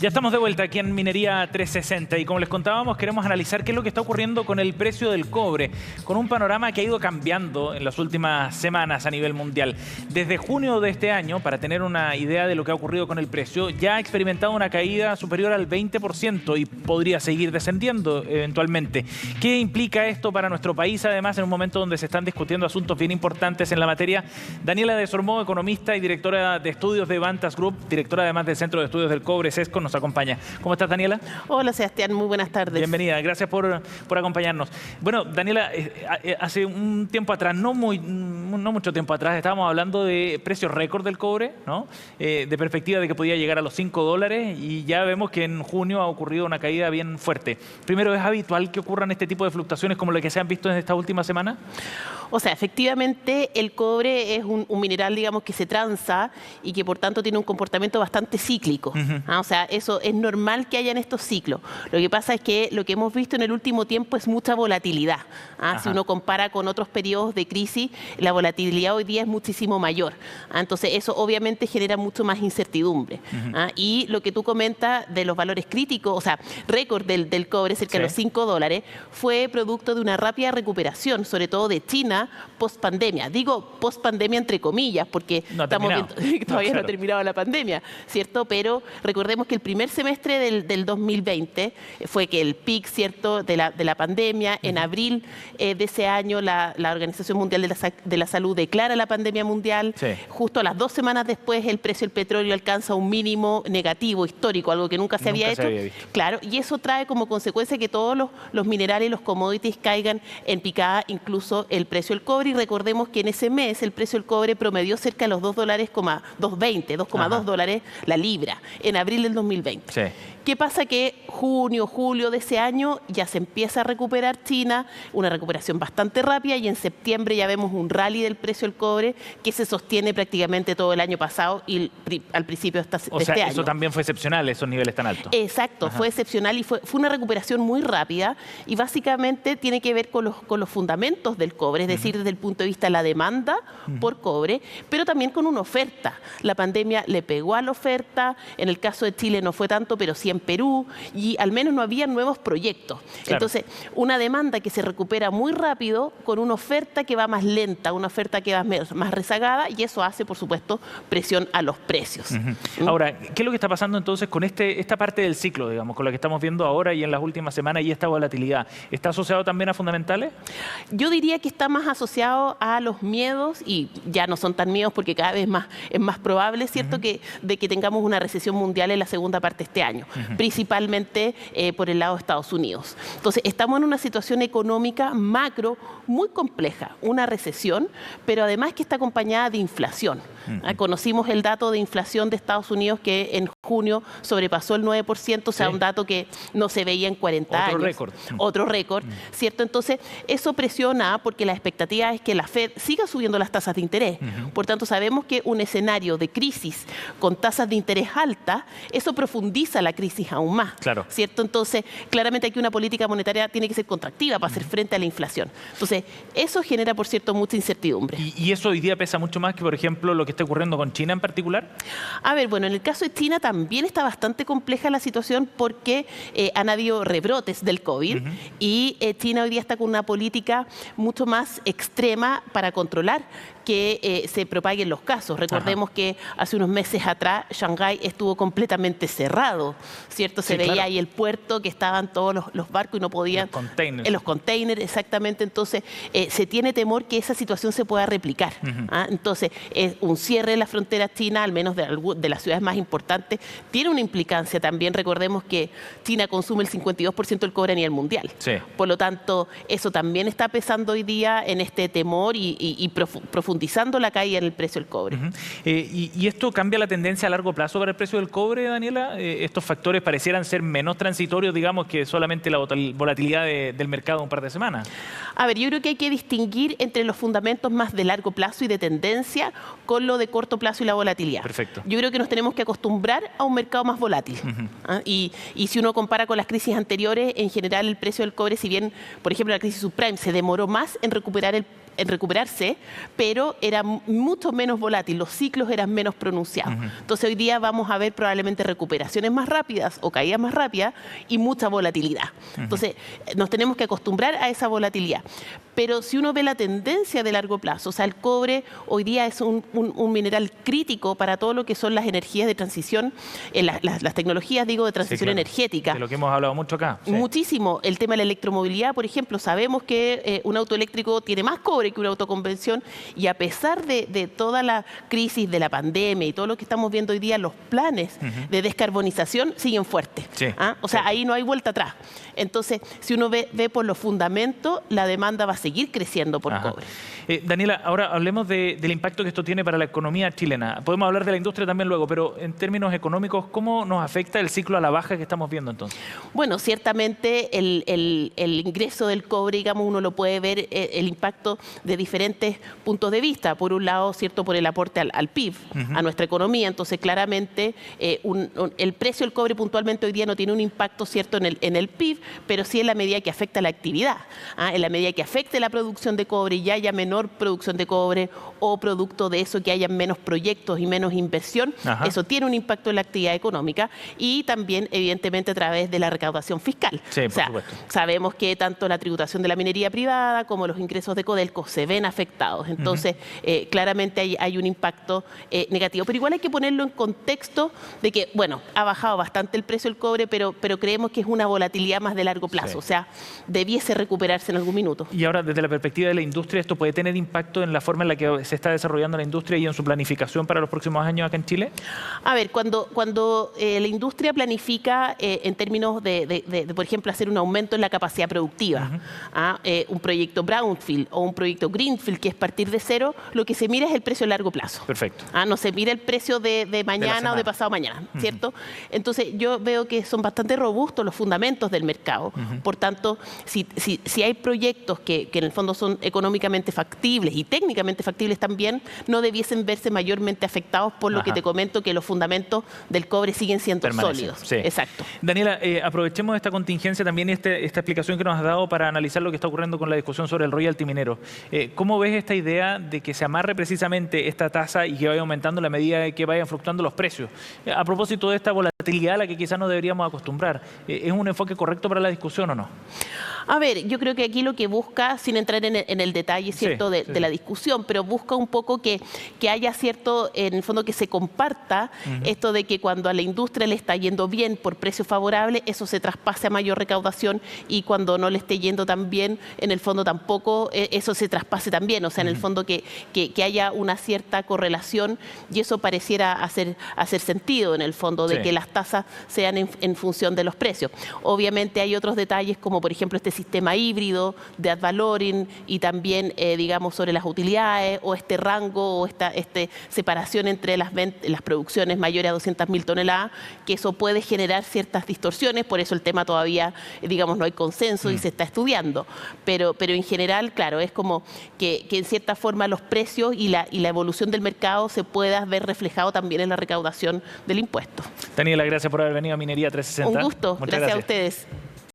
Ya estamos de vuelta aquí en Minería 360 y como les contábamos queremos analizar qué es lo que está ocurriendo con el precio del cobre, con un panorama que ha ido cambiando en las últimas semanas a nivel mundial. Desde junio de este año, para tener una idea de lo que ha ocurrido con el precio, ya ha experimentado una caída superior al 20% y podría seguir descendiendo eventualmente. ¿Qué implica esto para nuestro país? Además, en un momento donde se están discutiendo asuntos bien importantes en la materia. Daniela de Sormó, economista y directora de estudios de Vantas Group, directora además del Centro de Estudios del Cobre, CESCO, nos acompaña. ¿Cómo estás, Daniela? Hola, Sebastián, muy buenas tardes. Bienvenida, gracias por acompañarnos. Bueno, Daniela, hace un tiempo atrás, no mucho tiempo atrás, estábamos hablando de precios récord del cobre, ¿no? De perspectiva de que podía llegar a los $5 y ya vemos que en junio ha ocurrido una caída bien fuerte. Primero, ¿es habitual que ocurran este tipo de fluctuaciones como las que se han visto en esta última semana? O sea, efectivamente el cobre es un mineral, digamos, que se transa y que por tanto tiene un comportamiento bastante cíclico. O sea, eso es normal que hayan estos ciclos. Lo que pasa es que lo que hemos visto en el último tiempo es mucha volatilidad. Si uno compara con otros periodos de crisis, la volatilidad hoy día es muchísimo mayor. Entonces eso obviamente genera mucho más incertidumbre. Y lo que tú comentas de los valores críticos, o sea, récord del cobre, cerca de los $5, fue producto de una rápida recuperación, sobre todo de China, post-pandemia. Digo post-pandemia entre comillas, porque estamos viendo que todavía no ha terminado la pandemia, ¿cierto? Pero recordemos que el primer semestre del 2020 fue que el pic, ¿cierto?, de la pandemia. En abril de ese año la Organización Mundial de la Salud declara la pandemia mundial. Justo a las 2 semanas después el precio del petróleo alcanza un mínimo negativo histórico, algo que nunca se había hecho. Claro, y eso trae como consecuencia que todos los minerales y los commodities caigan en picada, incluso el precio del cobre. Y recordemos que en ese mes el precio del cobre promedió cerca de los $2.20 la libra en abril del 2020. ¿Qué pasa? Que junio, julio de ese año ya se empieza a recuperar China, una recuperación bastante rápida, y en septiembre ya vemos un rally del precio del cobre que se sostiene prácticamente todo el año pasado y al principio de este año. Eso también fue excepcional, esos niveles tan altos. Exacto, fue excepcional y fue una recuperación muy rápida y básicamente tiene que ver con los fundamentos del cobre, es decir, desde el punto de vista de la demanda por cobre, pero también con una oferta. La pandemia le pegó a la oferta, en el caso de Chile no fue tanto, pero sí en Perú, y al menos no había nuevos proyectos. Entonces, una demanda que se recupera muy rápido con una oferta que va más lenta, una oferta que va más rezagada, y eso hace, por supuesto, presión a los precios. Ahora, ¿qué es lo que está pasando entonces con esta parte del ciclo, digamos, con lo que estamos viendo ahora y en las últimas semanas y esta volatilidad? ¿Está asociado también a fundamentales? Yo diría que está más asociado a los miedos, y ya no son tan miedos porque cada vez es más probable, ¿cierto?, de que tengamos una recesión mundial en la segunda parte de este año. Principalmente por el lado de Estados Unidos. Entonces, estamos en una situación económica macro muy compleja, una recesión, pero además que está acompañada de inflación. Conocimos el dato de inflación de Estados Unidos que en junio sobrepasó el 9%, o sea, un dato que no se veía en 40 años. Otro récord, ¿cierto? Entonces, eso presiona porque la expectativa es que la Fed siga subiendo las tasas de interés. Por tanto, sabemos que un escenario de crisis con tasas de interés altas, eso profundiza la crisis aún más, ¿cierto? Entonces, claramente aquí una política monetaria tiene que ser contractiva para hacer frente a la inflación. Entonces, eso genera, por cierto, mucha incertidumbre. ¿Y eso hoy día pesa mucho más que, por ejemplo, lo que está ocurriendo con China en particular? A ver, bueno, en el caso de China también está bastante compleja la situación porque han habido rebrotes del COVID y China hoy día está con una política mucho más extrema para controlar que se propaguen los casos. Recordemos que hace unos meses atrás Shanghái estuvo completamente cerrado, ¿cierto? Se veía ahí el puerto, que estaban todos los barcos y no podían... Los containers, exactamente. Entonces, se tiene temor que esa situación se pueda replicar. Entonces, un cierre de la frontera china, al menos de las ciudades más importantes, tiene una implicancia también. Recordemos que China consume el 52% del cobre a nivel mundial. Por lo tanto, eso también está pesando hoy día en este temor y profundizando la caída en el precio del cobre. ¿Y esto cambia la tendencia a largo plazo para el precio del cobre, Daniela? ¿Estos factores parecieran ser menos transitorios, digamos, que solamente la volatilidad del mercado en un par de semanas? A ver, yo creo que hay que distinguir entre los fundamentos más de largo plazo y de tendencia con lo de corto plazo y la volatilidad. Perfecto. Yo creo que nos tenemos que acostumbrar a un mercado más volátil. Y si uno compara con las crisis anteriores, en general el precio del cobre, si bien, por ejemplo, la crisis subprime se demoró más en recuperar en recuperarse, pero era mucho menos volátil, los ciclos eran menos pronunciados. Entonces hoy día vamos a ver probablemente recuperaciones más rápidas o caídas más rápidas y mucha volatilidad. Entonces nos tenemos que acostumbrar a esa volatilidad. Pero si uno ve la tendencia de largo plazo, o sea, el cobre hoy día es un mineral crítico para todo lo que son las energías de transición, las tecnologías, digo, de transición energética. De lo que hemos hablado mucho acá. Muchísimo. El tema de la electromovilidad, por ejemplo, sabemos que un auto eléctrico tiene más cobre que una autoconvención y a pesar de toda la crisis de la pandemia y todo lo que estamos viendo hoy día, los planes de descarbonización siguen fuertes. O sea, ahí no hay vuelta atrás. Entonces, si uno ve por los fundamentos, la demanda va a seguir creciendo por cobre. Daniela, ahora hablemos del impacto que esto tiene para la economía chilena. Podemos hablar de la industria también luego, pero en términos económicos, ¿cómo nos afecta el ciclo a la baja que estamos viendo entonces? Bueno, ciertamente el ingreso del cobre, digamos, uno lo puede ver el impacto de diferentes puntos de vista. Por un lado, cierto, por el aporte al PIB, a nuestra economía. Entonces, claramente, el precio del cobre puntualmente hoy día no tiene un impacto, cierto, en el PIB, pero sí en la medida que afecta la actividad. En la medida que afecte la producción de cobre y haya menor producción de cobre o producto de eso que haya menos proyectos y menos inversión, eso tiene un impacto en la actividad económica y también, evidentemente, a través de la recaudación fiscal. Sí, por supuesto. Sabemos que tanto la tributación de la minería privada como los ingresos de Codelco se ven afectados. Entonces, claramente hay un impacto negativo. Pero igual hay que ponerlo en contexto de que, bueno, ha bajado bastante el precio del cobre, pero creemos que es una volatilidad más de largo plazo. O sea, debiese recuperarse en algún minuto. Y ahora, desde la perspectiva de la industria, ¿esto puede tener impacto en la forma en la que se está desarrollando la industria y en su planificación para los próximos años acá en Chile? A ver, cuando la industria planifica en términos de, por ejemplo, hacer un aumento en la capacidad productiva, un proyecto Brownfield o un proyecto Greenfield, que es partir de cero, lo que se mira es el precio a largo plazo. Perfecto. No se mira el precio de mañana o de pasado mañana, ¿cierto? Entonces, yo veo que son bastante robustos los fundamentos del mercado. Por tanto, si hay proyectos que en el fondo son económicamente factibles y técnicamente factibles también, no debiesen verse mayormente afectados por lo que te comento, que los fundamentos del cobre siguen siendo sólidos. Sí. Exacto. Daniela, aprovechemos esta contingencia también y esta explicación que nos has dado para analizar lo que está ocurriendo con la discusión sobre el royalty minero. ¿Cómo ves esta idea de que se amarre precisamente esta tasa y que vaya aumentando a la medida que vayan fluctuando los precios? A propósito de esta volatilidad a la que quizás no deberíamos acostumbrar, ¿es un enfoque correcto para la discusión o no? A ver, yo creo que aquí lo que busca, sin entrar en el detalle, ¿cierto?, de la discusión, pero busca un poco que haya, ¿cierto?, en el fondo que se comparta esto de que cuando a la industria le está yendo bien por precio favorable, eso se traspase a mayor recaudación y cuando no le esté yendo tan bien, en el fondo tampoco eso se traspase también. O sea, en el fondo que haya una cierta correlación y eso pareciera hacer sentido en el fondo de que las tasas sean en función de los precios. Obviamente hay otros detalles como, por ejemplo, este sistema híbrido de ad valorem y también, digamos, sobre las utilidades o este rango o esta separación entre las producciones mayores a 200.000 toneladas, que eso puede generar ciertas distorsiones, por eso el tema todavía, digamos, no hay consenso y se está estudiando. Pero en general, claro, es como que en cierta forma los precios y la evolución del mercado se pueda ver reflejado también en la recaudación del impuesto. Daniela, gracias por haber venido a Minería 360. Un gusto, gracias a ustedes.